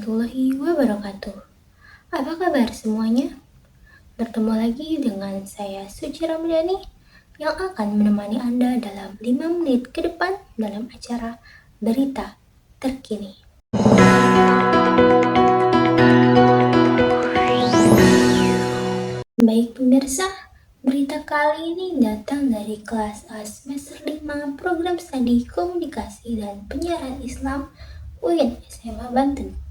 warahmatullahi wabarakatuh. Apa kabar semuanya? Bertemu lagi dengan saya Suci Ramadhani yang akan menemani Anda dalam 5 menit ke depan dalam acara Berita Terkini. Baik pemirsa, berita kali ini datang dari kelas A semester 5 program studi komunikasi dan penyiaran Islam UIN SMA Banten.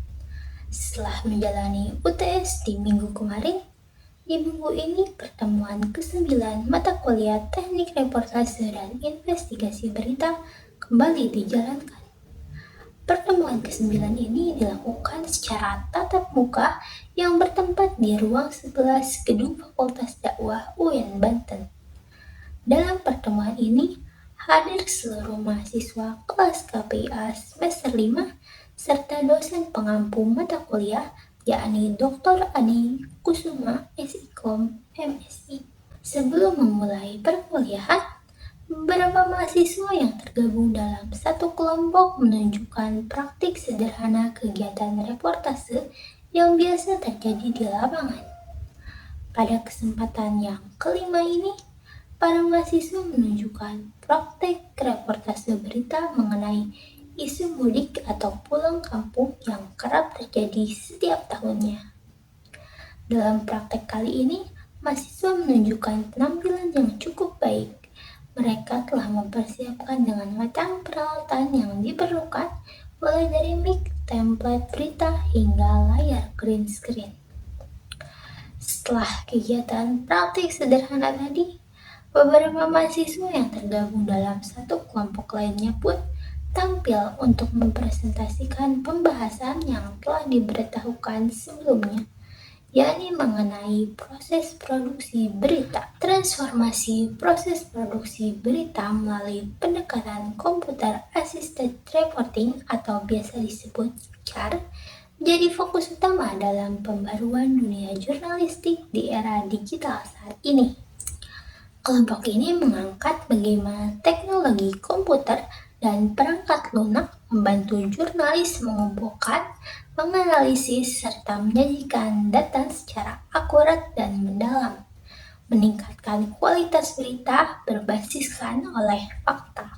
Setelah menjalani UTS di minggu kemarin, di minggu ini pertemuan ke-9 mata kuliah Teknik Reportase dan Investigasi Berita kembali dijalankan. Pertemuan ke-9 ini dilakukan secara tatap muka yang bertempat di ruang 11 Gedung Fakultas Dakwah UIN Banten. Dalam pertemuan ini, hadir seluruh mahasiswa kelas KPIA semester 5 serta dosen pengampu mata kuliah yakni Dr. Adi Kusuma SIKOM MSI. Sebelum memulai perkuliahan, beberapa mahasiswa yang tergabung dalam satu kelompok menunjukkan praktik sederhana kegiatan reportase yang biasa terjadi di lapangan. Pada kesempatan yang kelima ini, para mahasiswa menunjukkan praktik reportase berita mengenai isu mudik atau pulang kampung yang kerap terjadi setiap tahunnya. Dalam praktek kali ini, mahasiswa menunjukkan penampilan yang cukup baik. Mereka telah mempersiapkan dengan matang peralatan yang diperlukan, mulai dari mic, template berita, hingga layar green screen. Setelah kegiatan praktik sederhana tadi, beberapa mahasiswa yang tergabung dalam satu kelompok lainnya pun tampil untuk mempresentasikan pembahasan yang telah diberitahukan sebelumnya, yakni mengenai proses produksi berita. Transformasi proses produksi berita melalui pendekatan Computer Assisted Reporting atau biasa disebut CAR menjadi fokus utama dalam pembaruan dunia jurnalistik di era digital saat ini. Kelompok ini mengangkat bagaimana teknologi komputer dan perangkat lunak membantu jurnalis mengumpulkan, menganalisis, serta menyajikan data secara akurat dan mendalam, meningkatkan kualitas berita berbasiskan oleh fakta.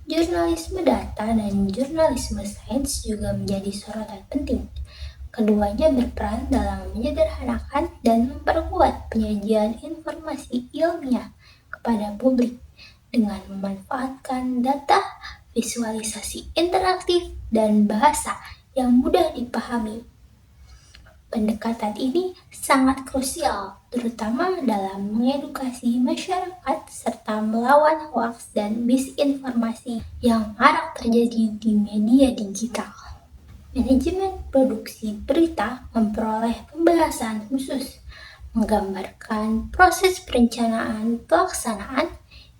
Jurnalisme data dan jurnalisme sains juga menjadi sorotan penting. Keduanya berperan dalam menyederhanakan dan memperkuat penyajian informasi ilmiah kepada publik dengan memanfaatkan data, visualisasi interaktif, dan bahasa yang mudah dipahami. Pendekatan ini sangat krusial, terutama dalam mengedukasi masyarakat serta melawan hoaks dan misinformasi yang marak terjadi di media digital. Manajemen produksi berita memperoleh pembahasan khusus, menggambarkan proses perencanaan, pelaksanaan,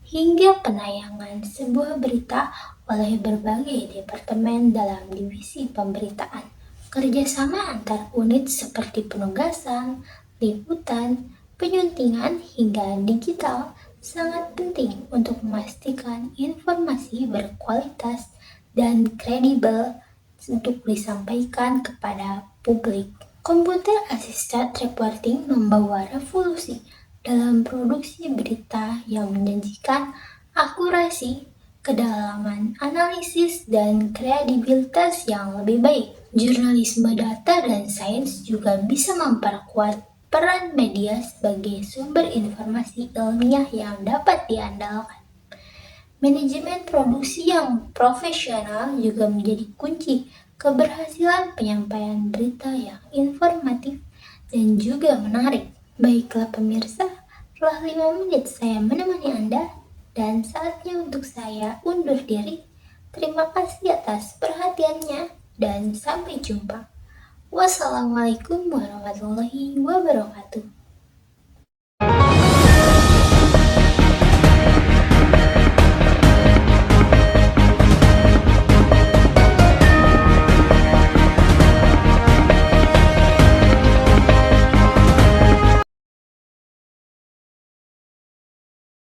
hingga penayangan sebuah berita oleh berbagai departemen dalam divisi pemberitaan. Kerjasama antar unit seperti penugasan, liputan, penyuntingan, hingga digital sangat penting untuk memastikan informasi berkualitas dan kredibel untuk disampaikan kepada publik. Computer Assisted Reporting membawa revolusi dalam produksi berita yang menjanjikan akurasi, kedalaman analisis, dan kredibilitas yang lebih baik. Jurnalisme data dan sains juga bisa memperkuat peran media sebagai sumber informasi ilmiah yang dapat diandalkan. Manajemen produksi yang profesional juga menjadi kunci keberhasilan penyampaian berita yang informatif dan juga menarik. Baiklah pemirsa, telah 5 menit saya menemani Anda dan saatnya untuk saya undur diri. Terima kasih atas perhatiannya dan sampai jumpa. Wassalamualaikum warahmatullahi wabarakatuh.